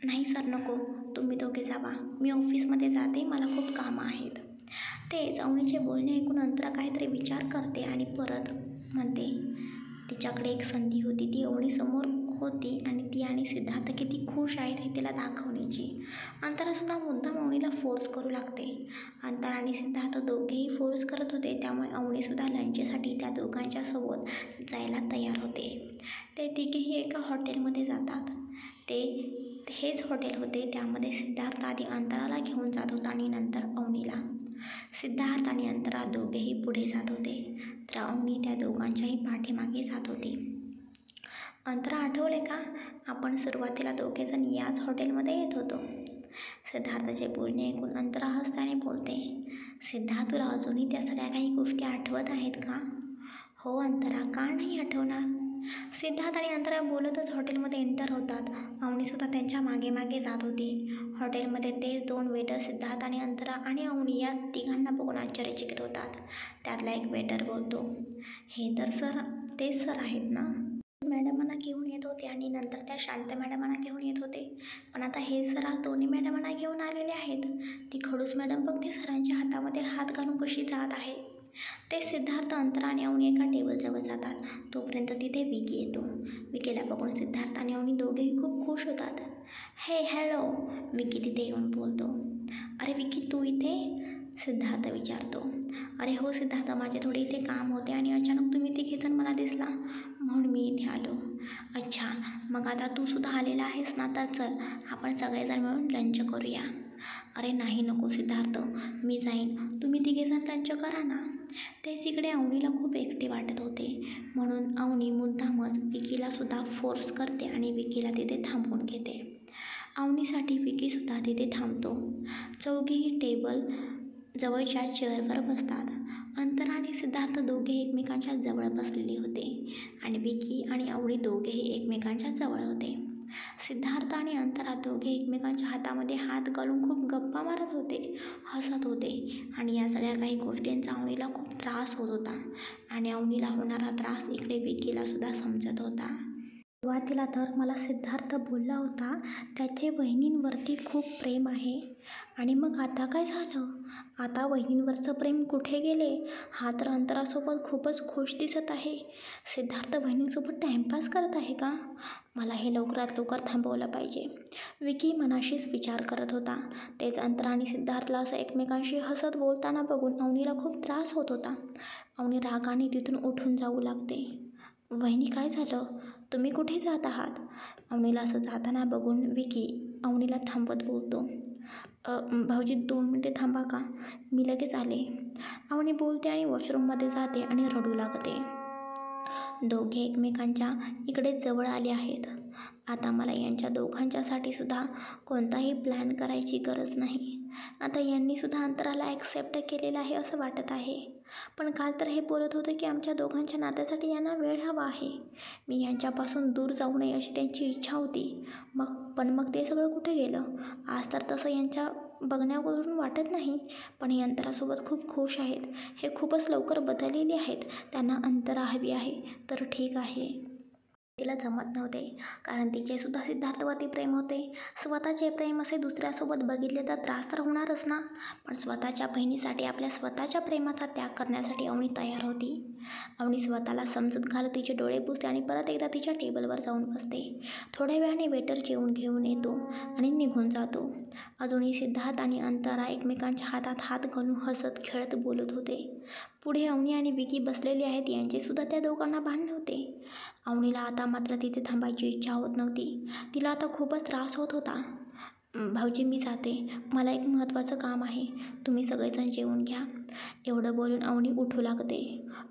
Speaker 1: नाही सर, नको, तुम्ही दोघे जावा, मी ऑफिसमध्ये जाते, मला खूप कामं आहेत. तेच अवनीचे बोलणे ऐकून अंतरा काहीतरी विचार करते आणि परत म्हणते, तिच्याकडे एक संधी होती, ती अवनीसमोर होती आणि ती आणि सिद्धार्थ किती खुश आहेत हे तिला दाखवण्याची. अंतरासुद्धा मुद्दाम अवनीला फोर्स करू लागते. अंतरा आणि सिद्धार्थ दोघेही फोर्स करत होते, त्यामुळे अवनीसुद्धा लंचसाठी त्या दोघांच्या सोबत जायला तयार होते. ते तिघेही एका हॉटेलमध्ये जातात. ते हेच हॉटेल होते, त्यामध्ये सिद्धार्थ आधी अंतराला घेऊन जात होता आणि नंतर अवनीला. सिद्धार्थ आणि अंतरा दोघेही पुढे जात होते, तर अवनी त्या दोघांच्याही पाठीमागे जात होती. अंतरा, आठवले का? आपण सुरुवातीला दोघेजण याच हॉटेलमध्ये येत होतो. सिद्धार्थचे बोलणे ऐकून अंतरा हसल्याने बोलते. सिद्धार्थ, तुला अजूनही त्या सगळ्या काही गोष्टी आठवत आहेत का? हो अंतरा, का नाही आठवणार? सिद्धार्थ आणि अंतरा बोलतच हॉटेलमध्ये एंटर होतात. अवनीसुद्धा त्यांच्या मागे मागे जात होती. हॉटेलमध्ये तेच दोन वेटर सिद्धार्थ आणि अंतरा आणि अवनी या तिघांना बघून आश्चर्यचकित होतात. त्यातला एक वेटर बोलतो, हे तर सर तेच सर आहेत ना? मॅडमांना घेऊन येत होते आणि नंतर त्या शांत मॅडमांना घेऊन येत होते, पण आता हे सर आज दोन्ही मॅडमांना घेऊन आलेले आहेत. ती खडूस मॅडम बघ, ती सरांच्या हातामध्ये हात घालून कशी जात आहे. ते सिद्धार्थ, अंतरा आणि अवनी एका टेबलजवळ जातात. तोपर्यंत तिथे विकी येतो. विकीला बघून सिद्धार्थ आणि अवनी दोघेही खूप खुश होतात. हे हॅलो, विकी तिथे येऊन बोलतो. अरे विकी, तू इथे? सिद्धार्थ विचारतो. अरे हो सिद्धार्थ, माझे थोडे इथे काम होते आणि अचानक तुम्ही तिघेजण मला दिसला म्हणून मी इथे आलो. अच्छा, मग आता तू सुद्धा आलेला आहेस ना, तर चल आपण सगळेजण मिळून लंच करूया. अरे नाही, नको सिद्धार्थ, मी जाईन, तुम्ही तिघेजण लंच करा ना. तेच इकडे अवनीला खूप एकटे वाटत होते, म्हणून अवनी मुद्दामच विकीलासुद्धा फोर्स करते आणि विकीला तिथे थांबवून घेते. अवनीसाठी विकीसुद्धा तिथे थांबतो. चौघेही टेबल जवळच्या चेअरवर बसतात. अंतरा आणि सिद्धार्थ दोघे एकमेकांच्या जवळ बसलेले होते आणि विकी आणि अवनी दोघेही एकमेकांच्या जवळ होते. सिद्धार्थ आणि अंतरा दोघे एकमेकांच्या हातामध्ये हात घालून खूप गप्पा मारत होते, हसत होते आणि या सगळ्या काही गोष्टींचा अवनीला खूप त्रास होत होता आणि अवनीला होणारा त्रास इकडे विकीलासुद्धा समजत होता. सुरुवातीला तर मला सिद्धार्थ बोलला होता त्याचे वहिनींवरती खूप प्रेम आहे, आणि मग आता काय झालं? आता वहिनींवरचं प्रेम कुठे गेले? हा तर अंतरासोबत खूपच खुश दिसत आहे. सिद्धार्थ बहिणीसोबत टाइमपास करत आहे का? मला हे लवकरात लवकर थांबवलं पाहिजे, विकी मनाशीच विचार करत होता. तेच अंतरा आणि सिद्धार्थला असं एकमेकांशी हसत बोलताना बघून अवनीला खूप त्रास होत होता. अवनी रागाने तिथून उठून जाऊ लागते. वहिनी, काय झालं? तुम्ही कुठे जात आहात? अवनीला असं जाताना बघून विकी अवनीला थांबवत बोलतो. भाऊजी 2 मिनिटे थांबा का, मी लगेच आले, अवनी बोलते आणि वॉशरूममध्ये जाते आणि रडू लागते. दोघे एकमेकांच्या इकडे जवळ आले आहेत. आता मला यांच्या दोघांच्यासाठी सुद्धा कोणताही प्लॅन करायची गरज नाही. आता यांनीसुद्धा अंतराला ॲक्सेप्ट केलेलं आहे असं वाटत आहे. पण काल तर हे बोलत होते की आमच्या दोघांच्या नात्यासाठी यांना वेळ हवा आहे. मी यांच्यापासून दूर जाऊ नये अशी त्यांची इच्छा होती. पण मग ते सगळं कुठे गेलं? आज तर तसं यांच्या बघण्यावरून वाटत नाही, पण हे अंतरासोबत खूप खुश आहेत. हे खूपच लवकर बदललेले आहेत. त्यांना अंतरा हवी आहे तर ठीक आहे. तिला जमत नव्हते, कारण तिचेसुद्धा सिद्धार्थवरती प्रेम होते. स्वतःचे प्रेम असे दुसऱ्यासोबत बघितले तर त्रास तर होणारच ना. पण स्वतःच्या बहिणीसाठी आपल्या स्वतःच्या प्रेमाचा त्याग करण्यासाठी अवनी तयार होती. अवनी स्वतःला समजूत घालत तिचे डोळे पुसते आणि परत एकदा तिच्या टेबलवर जाऊन बसते. थोड्या वेळाने वेटर जेवून घेऊन येतो आणि निघून जातो. अजूनही सिद्धार्थ आणि अंतरा एकमेकांच्या हातात हात घालून हसत खेळत बोलत होते. पुढे अवनी आणि विकी बसलेले आहेत, यांचेसुद्धा त्या दोघांना भांडण होते. अवनीला आता अंतराला मात्र तिथे थांबायची इच्छा होत नव्हती. तिला आता खूपच त्रास होत होता. भाऊजी मी जाते, मला एक महत्त्वाचं काम आहे, तुम्ही सगळेजण जेवून घ्या. एवढं बोलून अवनी उठू लागते.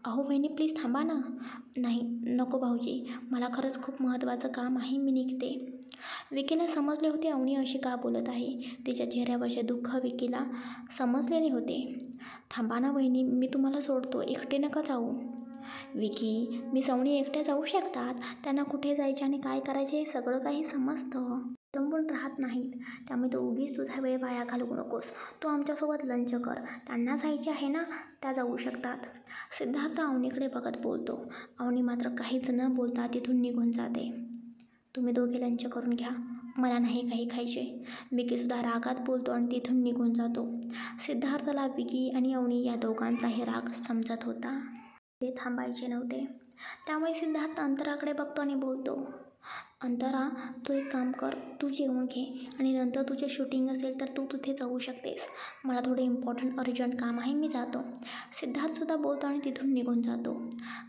Speaker 1: अहो वहिनी प्लीज थांबा ना. नाही नको भाऊजी, मला खरंच खूप महत्त्वाचं काम आहे, मी निघते. विकीला समजले होते अवनी अशी का बोलत आहे. तिच्या चेहऱ्यावरचे दुःख विकीला समजलेले होते. थांबा ना वहिनी, मी तुम्हाला सोडतो, एकटे नका जाऊ. विकी मिस अवनी एकट्या जाऊ शकतात, त्यांना कुठे जायचे आणि काय करायचे हे सगळं काही समजतं. अवलंबून राहत नाहीत, त्यामुळे तू उगीच तुझा वेळ वाया घालवू नकोस. तू आमच्यासोबत लंच कर, त्यांना जायचे आहे ना, त्या जाऊ शकतात. सिद्धार्थ अवनीकडे बघत बोलतो. अवनी मात्र काहीच न बोलता तिथून निघून जाते. तुम्ही दोघे लंच करून घ्या, मला नाही काही खायचे. विकीसुद्धा रागात बोलतो आणि तिथून निघून जातो. सिद्धार्थला विकी आणि अवनी या दोघांचाही राग समजत होता. ते थांबायचे नव्हते, त्यामुळे सिद्धार्थ अंतराकडे बघतो आणि बोलतो. अंतरा तू एक काम कर, तू जेवून घे आणि नंतर तुझे शूटिंग असेल तर तू तिथे जाऊ शकतेस. मला थोडे इम्पॉर्टंट अर्जंट काम आहे, मी जातो. सिद्धार्थसुद्धा बोलतो आणि तिथून निघून जातो.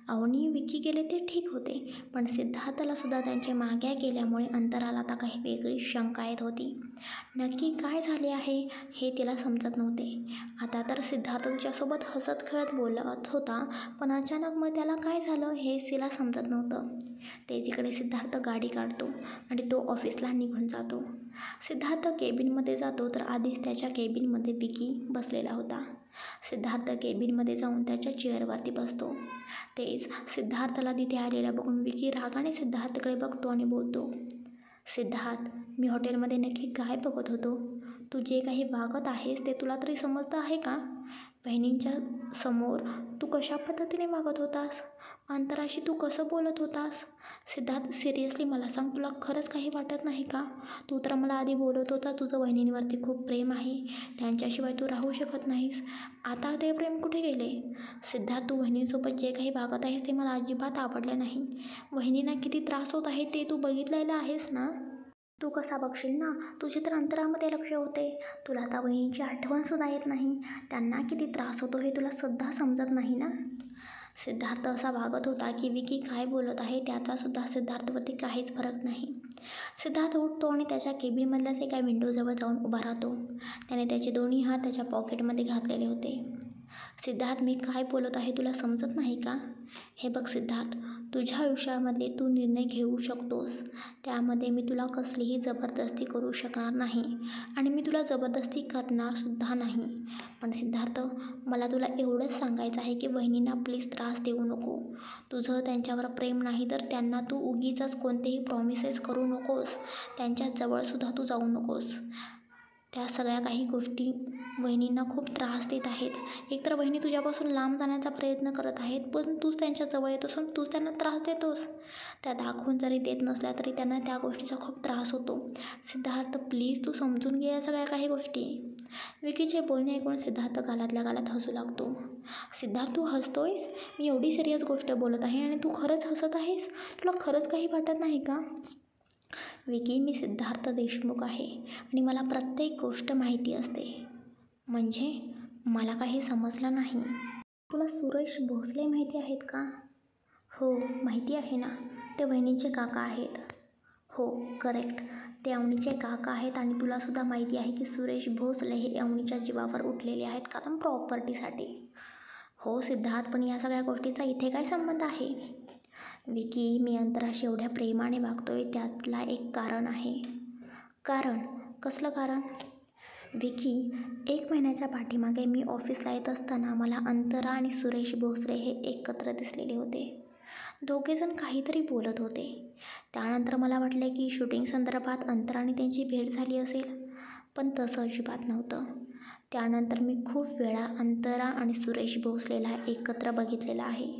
Speaker 1: अवनी विकी गेले ते ठीक होते, पण सिद्धार्थलासुद्धा त्यांचे मागे गेल्यामुळे अंतराला आता काही वेगळी शंका येत होती. नक्की काय झाले आहे हे तिला समजत नव्हते. आता तर सिद्धार्थ तिच्यासोबत हसत खेळत बोलत होता, पण अचानक मग त्याला काय झालं हेच तिला समजत नव्हतं. तेच इकडे सिद्धार्थ गाडी काढतो आणि तो ऑफिसला निघून जातो. सिद्धार्थ केबिनमध्ये जातो तर आधीच त्याच्या केबिनमध्ये विकी बसलेला होता. सिद्धार्थ केबिनमध्ये जाऊन त्याच्या चेअरवरती बसतो. तेच सिद्धार्थला तिथे आलेला बघून विकी रागाने सिद्धार्थकडे बघतो आणि बोलतो. सिद्धार्थ मी हॉटेलमध्ये नक्की काय बघत होतो? तू जे काही वागत आहेस ते तुला तरी समजतं आहे का? बहिणींच्या समोर तू कशा पद्धतीने वागत होतास? अंतराशी तू कसं बोलत होतास? सिद्धार्थ सिरियसली मला सांग, तुला खरंच काही वाटत नाही का? तू तर मला आधी बोलत होता तुझं बहिणींवरती खूप प्रेम आहे, त्यांच्याशिवाय तू राहू शकत नाहीस. आता ते प्रेम कुठे गेले? सिद्धार्थ तू बहिणींसोबत जे काही वागत आहेस ते मला अजिबात आवडलं नाही. बहिणींना किती त्रास होत आहे ते तू बघितलेलं आहेस ना? तू कसा बघशील ना, तुझे तर अंतरामध्ये लक्ष होते. तुला आता बहिणीची आठवणसुद्धा येत नाही, त्यांना किती त्रास होतो हे तुला सुद्धा समजत नाही ना? सिद्धार्थ असा वागत होता की विकी काय बोलत आहे त्याचासुद्धा सिद्धार्थवरती काहीच फरक नाही. सिद्धार्थ उठतो आणि त्याच्या केबिनमधल्याच एका विंडोजवळ जाऊन उभा राहतो. त्याने त्याचे दोन्ही हात त्याच्या पॉकेटमध्ये घातलेले होते. सिद्धार्थ मी काय बोलत आहे तुला समजत नाही का? हे बघ सिद्धार्थ, तुझ्या आयुष्यामधले तू निर्णय घेऊ शकतोस, त्यामध्ये मी तुला कसलीही जबरदस्ती करू शकणार नाही आणि मी तुला जबरदस्ती करणारसुद्धा नाही. पण सिद्धार्थ मला तुला एवढंच सांगायचं आहे की बहिणींना प्लीज त्रास देऊ नको. तुझं त्यांच्यावर प्रेम नाही तर त्यांना तू उगीचच कोणतेही प्रॉमिसेस करू नकोस, त्यांच्या जवळसुद्धा तू जाऊ नकोस. त्या सगळ्या काही गोष्टी बहिणींना खूप त्रास देत आहेत. एकतर बहिणी तुझ्यापासून लांब जाण्याचा प्रयत्न करत आहेत, पण तूच त्यांच्या जवळ येतोस आणि तूच त्यांना त्रास देतोस. त्या दाखवून जरी देत नसल्या तरी त्यांना त्या गोष्टीचा खूप त्रास होतो. सिद्धार्थ प्लीज तू समजून घे या सगळ्या काही गोष्टी. विकीचे बोलणे ऐकून सिद्धार्थ गालातल्या गालात हसू लागतो. सिद्धार्थ तू हसतोयस? मी एवढी सिरियस गोष्ट बोलत आहे आणि तू खरंच हसत आहेस? तुला खरंच काही वाटत नाही का? विकी मी सिद्धार्थ देशमुख आहे आणि मला प्रत्येक गोष्ट माहिती असते. म्हणजे मला काही समजलं नाही. तुला सुरेश भोसले माहिती आहेत का? हो माहिती आहे ना, ते बहिणींचे काका आहेत. हो करेक्ट, ते अवनीचे काका आहेत आणि तुलासुद्धा माहिती आहे की सुरेश भोसले हे अवनीच्या जीवावर उठलेले आहेत कारण प्रॉपर्टीसाठी. हो सिद्धार्थ, पण या सगळ्या गोष्टीचा इथे काय संबंध आहे? विकी मी अंतराशी एवढ्या प्रेमाने वागतोय त्यातला एक कारण आहे. कारण? कसलं कारण? विकी 1 महिन्याच्या पाठीमागे मी ऑफिसला येत असताना मला अंतरा आणि सुरेश भोसले हे एकत्र दिसलेले होते. दोघेजण काहीतरी बोलत होते. त्यानंतर मला वाटले की शूटिंग संदर्भात अंतराने त्यांची भेट झाली असेल, पण तसं अजिबात नव्हतं. त्यानंतर मी खूप वेळा अंतरा आणि सुरेश भोसलेला एकत्र बघितलेलं आहे.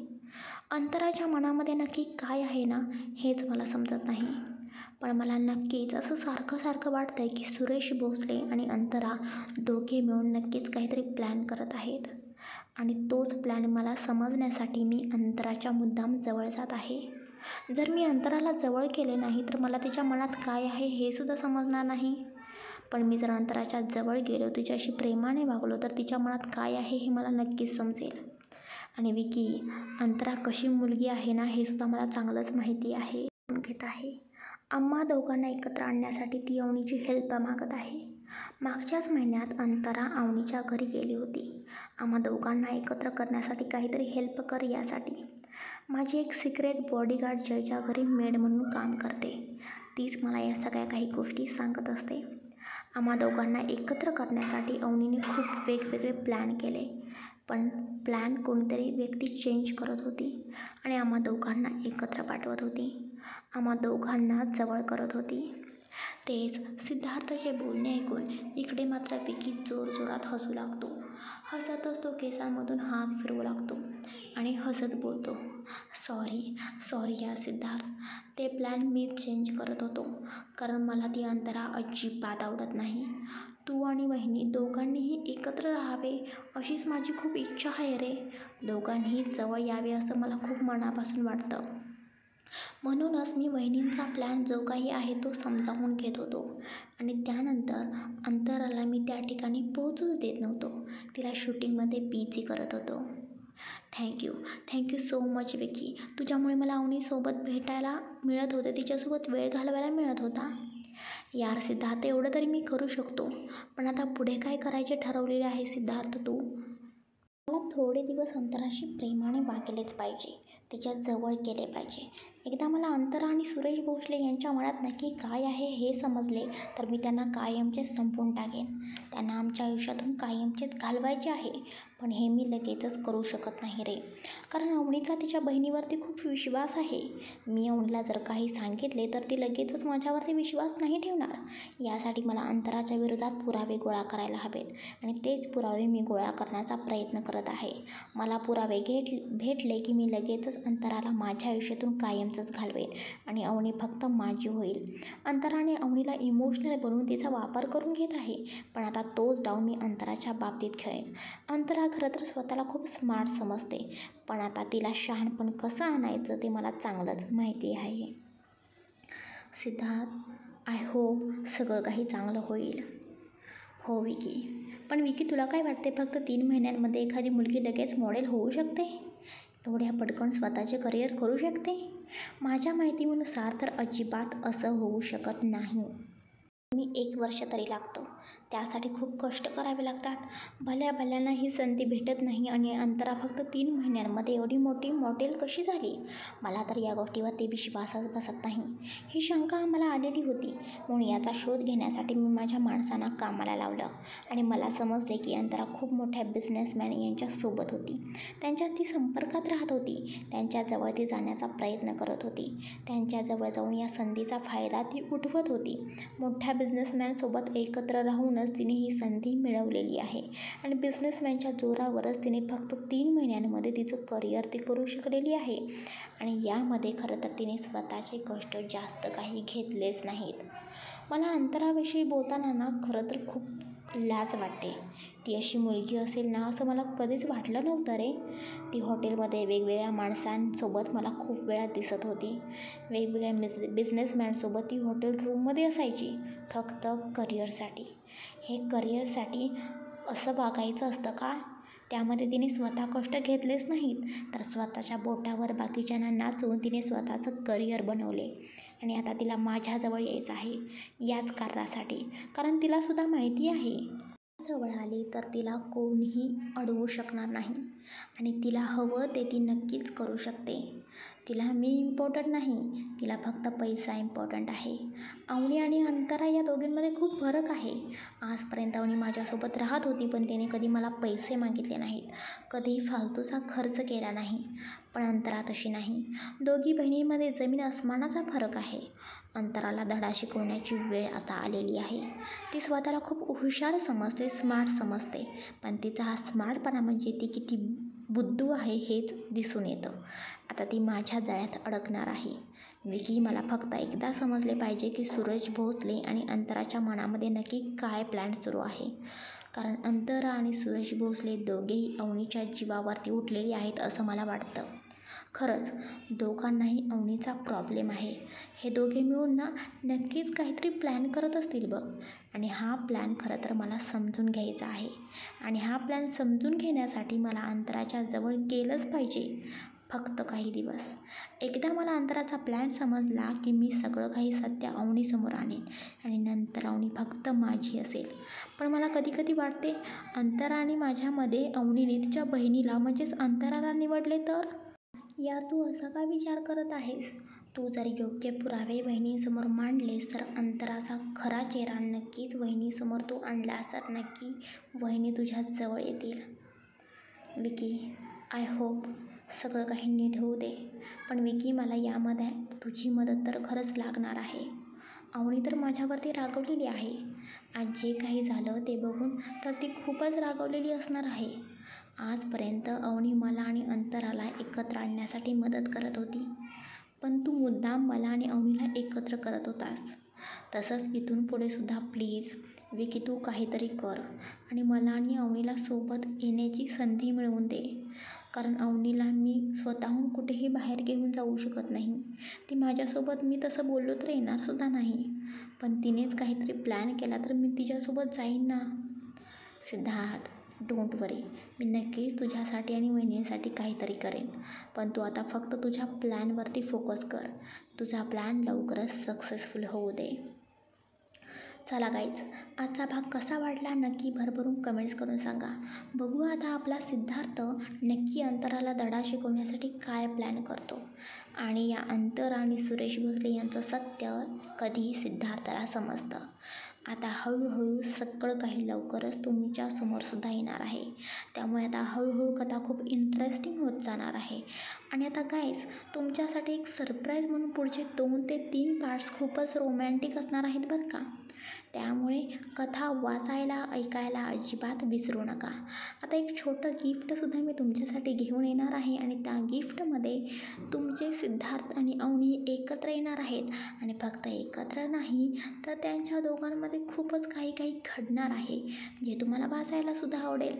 Speaker 1: अंतराच्या मनामध्ये नक्की काय आहे ना हेच मला समजत नाही, पण मला नक्कीच असं सारखं सारखं वाटतं आहे की सुरेश भोसले आणि अंतरा दोघे मिळून नक्कीच काहीतरी प्लॅन करत आहेत आणि तोच प्लॅन मला समजण्यासाठी मी अंतराच्या मुद्दाम जवळ जात आहे. जर मी अंतराला जवळ केले नाही तर मला तिच्या मनात काय आहे हे सुद्धा समजणार नाही, पण मी जर अंतराच्या जवळ गेलो, तिच्याशी प्रेमाने वागलो तर तिच्या मनात काय आहे हे मला नक्कीच समजेल. आणि विकी अंतरा कशी मुलगी आहे ना हे सुद्धा मला चांगलंच माहिती आहे. घेत आहे. आम्हा दोघांना एकत्र आणण्यासाठी ती अवनीची हेल्प मागत आहे. मागच्याच महिन्यात अंतरा अवनीच्या घरी गेली होती. आम्हा दोघांना एकत्र करण्यासाठी काहीतरी हेल्प कर यासाठी. माझी एक सिक्रेट बॉडीगार्ड जयच्या घरी मेड म्हणून काम करते. तीच मला या सगळ्या काही गोष्टी सांगत असते. आम्हा दोघांना एकत्र करण्यासाठी अवनीने खूप वेगवेगळे प्लॅन केले. पण प्लॅन कोणीतरी व्यक्ती चेंज करत होती आणि आम्हा दोघांना एकत्र पाठवत होती. आम्हा दोघांना जवळ करत होती. तेच सिद्धार्थचे बोलणे ऐकून इकडे मात्र विकी जोरजोरात हसू लागतो. हसतच तो केसांमधून हात फिरवू लागतो आणि हसत बोलतो, सॉरी यार सिद्धार्थ, ते प्लॅन मीच चेंज करत होतो कारण मला ती अंतरा अजिबात आवडत नाही. तू आणि वहिनी दोघांनीही एकत्र राहावे अशीच माझी खूप इच्छा आहे रे. दोघांनीही जवळ यावे असं मला खूप मनापासून वाटतं. म्हणूनच मी वहिनींचा प्लॅन जो काही आहे तो समजावून घेत होतो आणि त्यानंतर अंतराला मी त्या ठिकाणी पोहोचूच देत नव्हतो. तिला शूटिंगमध्ये बिझी करत होतो. Thank you so much Vicky. तुझ्यामुळे मला अवनीसोबत भेटायला मिळत होते, तिच्यासोबत वेळ घालवायला मिळत होता. यार सिद्धार्थ, एवढं तरी मी करू शकतो, पण आता पुढे काय करायचे ठरवलेले आहे सिद्धार्थ तू? मला थोडे दिवस अंतराशी प्रेमाने वागलेच पाहिजे, तिच्या जवळ केले पाहिजे. एकदा मला अंतरा आणि सुरेश भोसले यांच्या मनात नक्की काय आहे हे समजले तर मी त्यांना कायमचेच संपवून टाकेन. त्यांना आमच्या आयुष्यातून कायमचेच घालवायचे आहे. पण हे मी लगेचच करू शकत नाही रे, कारण अवनीचा तिच्या बहिणीवरती खूप विश्वास आहे. मी अवनीला जर काही सांगितले तर ती लगेचच माझ्यावरती विश्वास नाही ठेवणार. यासाठी मला अंतराच्या विरोधात पुरावे गोळा करायला हवेत आणि तेच पुरावे मी गोळा करण्याचा प्रयत्न करत आहे. मला पुरावे भेटले की मी लगेचच अंतराला माझ्या आयुष्यातून कायमचंच घालवेन आणि अवनी फक्त माझी होईल. अंतराने अवनीला इमोशनल बनवून तिचा वापर करून घेत आहे, पण आता तोच डाव मी अंतराच्या बाबतीत खेळेन. अंतरा खरं तर स्वतःला खूप स्मार्ट समजते, पण आता तिला शहाणपण कसं आणायचं ते मला चांगलंच माहिती आहे. सिद्धार्थ, आय होप सगळं काही चांगलं होईल. हो विकी. पण विकी, तुला काय वाटते, फक्त 3 महिन्यांमध्ये एखादी मुलगी लगेच मॉडेल होऊ शकते? एवढ्या पटकन स्वतःचे करिअर करू शकते? माझ्या माहितीनुसार तर अजिबात असं होऊ शकत नाही. मी 1 वर्ष तरी लागतो. त्यासाठी खूप कष्ट करावे लागतात. भल्याभल्यांना ही संधी भेटत नाही आणि अंतरा फक्त 3 महिन्यांमध्ये एवढी मोठी मॉडेल कशी झाली? मला तर या गोष्टीवरती विश्वासच बसत नाही. ही शंका मला आलेली होती, म्हणून याचा शोध घेण्यासाठी मी माझ्या माणसांना कामाला लावलं आणि मला समजले की अंतरा खूप मोठ्या बिझनेसमॅन यांच्यासोबत होती. त्यांच्या ती संपर्कात राहत होती. त्यांच्याजवळ ती जाण्याचा प्रयत्न करत होती. त्यांच्याजवळ जाऊन या संधीचा फायदा ती उठवत होती. मोठ्या बिझनेसमॅनसोबत एकत्र राहूनच तिने ही संधी मिळवलेली आहे आणि बिझनेसमॅनच्या जोरावरच तिने फक्त 3 महिन्यांमध्ये तिचं करिअर ती करू शकलेली आहे. आणि यामध्ये खरं तर तिने स्वतःचे कष्ट जास्त काही घेतलेच नाहीत. मला अंतराविषयी बोलताना ना खरं तर खूप लाज वाटते. ती अशी मुलगी असेल ना असं मला कधीच वाटलं नव्हतं रे. ती हॉटेलमध्ये वेगवेगळ्या माणसांसोबत मला खूप वेळा दिसत होती. वेगवेगळ्या बिझनेसमॅनसोबत ती हॉटेल रूममध्ये असायची, फक्त करिअरसाठी. हे करिअरसाठी असं वागायचं असतं का? त्यामध्ये तिने स्वतः कष्ट घेतलेच नाहीत, तर स्वतःच्या बोटावर बाकीच्यांना नाचवून तिने स्वतःचं करिअर बनवले. आणि आता तिला माझ्याजवळ यायचं आहे याच कारणासाठी, कारण तिलासुद्धा माहिती आहे जवळ आली तर तिला कोणीही अडवू शकणार नाही आणि तिला हवं ते ती नक्कीच करू शकते. तिला मी इम्पॉर्टंट नाही, तिला फक्त पैसा इम्पॉर्टंट आहे. अवनी आणि अंतरा या दोघींमध्ये खूप फरक आहे. आजपर्यंत अवनी माझ्यासोबत राहत होती, पण तिने कधी मला पैसे मागितले नाहीत, कधी फालतूचा खर्च केला नाही. पण अंतरा तशी नाही. दोघी बहिणींमध्ये जमीन अस्मानाचा फरक आहे. अंतराला धडा शिकवण्याची वेळ आता आलेली आहे. ती स्वतःला खूप हुशार समजते, स्मार्ट समजते, पण तिचा हा स्मार्टपणा म्हणजे ती किती बुद्धू आहे हेच दिसून येतं. आता ती माझ्या जाळ्यात अडकणार आहे. विकी, मला फक्त एकदा समजले पाहिजे की सुरेश भोसले आणि अंतराच्या मनामध्ये नक्की काय प्लॅन सुरू आहे, कारण अंतरा आणि सुरेश भोसले दोघेही अवनीच्या जीवावरती उठलेले आहेत असं मला वाटतं. खरंच दोघांनाही अवनीचा प्रॉब्लेम आहे. हे दोघे मिळून ना नक्कीच काहीतरी प्लॅन करत असतील बघ. आणि हा प्लॅन खरं तर मला समजून घ्यायचा आहे आणि हा प्लॅन समजून घेण्यासाठी मला अंतराच्या जवळ गेलंच पाहिजे. फक्त काही दिवस. एकदा मला अंतराचा प्लॅन समजला की मी सगळं काही सत्य अवनीसमोर आणेन आणि नंतर अवनी फक्त माझी असेल. पण मला कधी कधी वाटते अंतरा आणि माझ्यामध्ये अवनीने तिच्या बहिणीला म्हणजेच अंतराला निवडले तर. या तू असा का विचार करत आहेस? तू जर योग्य पुरावे वहिनीसमोर मांडलेस तर अंतराचा खरा चेहरा नक्कीच वहिनीसमोर तू आणलास तर नक्की वहिनी तुझ्या जवळ येतील. विकी, आय होप सगळं काही नीट होऊ दे. पण विकी, मला यामध्ये तुझी मदत तर खरंच लागणार आहे. अवनी तर माझ्यावरती रागवलेली आहे. आज जे काही झालं ते बघून तर ती खूपच रागवलेली असणार आहे. आजपर्यंत अवनी मला आणि अंतराला एकत्र आणण्यासाठी मदत करत होती. पण तू मुद्दाम मला आणि अवनीला एकत्र करत होतास. तसंच इथून पुढे सुद्धा प्लीज विकी, तू काहीतरी कर आणि मला आणि अवनीला सोबत येण्याची संधी मिळवून दे. कारण अवनीला मी स्वतःहून कुठेही बाहेर घेऊन जाऊ शकत नाही. ती माझ्यासोबत मी तसं बोललो तर येणारसुद्धा नाही. पण तिनेच काहीतरी प्लॅन केला तर मी तिच्यासोबत जाईन ना. सिद्धार्थ, डोंट वरी, मी नक्कीच तुझ्यासाठी आणि वहिनींसाठी काहीतरी करेन. पण तू आता फक्त तुझ्या प्लॅनवरती फोकस कर. तुझा प्लॅन लवकरच सक्सेसफुल होऊ दे. चला गाईज, आजचा भाग कसा वाटला नक्की भरभरून कमेंट्स करून सांगा. बघू आता आपला सिद्धार्थ नक्की अंतराला धडा शिकवण्यासाठी काय प्लॅन करतो आणि या अंतरा आणि सुरेश भोसले यांचं सत्य कधी सिद्धार्थाला समजतं. आता हळूहळू सगळं काही लवकरच तुमच्यासमोरसुद्धा येणार आहे. त्यामुळे आता हळूहळू कथा खूप इंटरेस्टिंग होत जाणार आहे. आणि आता गाईज, तुमच्यासाठी एक सरप्राईज म्हणून पुढचे 2 ते 3 पार्ट्स खूपच रोमॅन्टिक असणार आहेत बरं का. त्यामुळे कथा वाचायला ऐकायला अजिबात विसरू नका. आता एक छोटं गिफ्टसुद्धा मी तुमच्यासाठी घेऊन येणार आहे आणि त्या गिफ्टमध्ये तुमचे सिद्धार्थ आणि अवनी एकत्र येणार आहेत. आणि फक्त एकत्र नाही तर त्यांच्या दोघांमध्ये खूपच काही काही घडणार आहे जे तुम्हाला वाचायलासुद्धा आवडेल.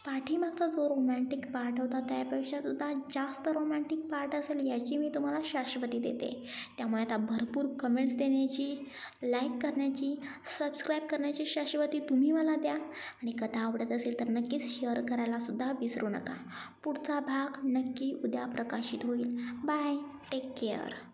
Speaker 1: पाठीमागचा जो रोमॅन्टिक पार्ट होता त्यापेक्षासुद्धा जास्त रोमॅन्टिक पार्ट असेल याची मी तुम्हाला शाश्वती देते. त्यामुळे आता भरपूर कमेंट्स देण्याची, लाईक करण्याची, सबस्क्राईब करण्याची शाश्वती तुम्ही मला द्या. आणि कथा आवडत असेल तर नक्कीच शेअर करायलासुद्धा विसरू नका. पुढचा भाग नक्की उद्या प्रकाशित होईल. Bye, take care.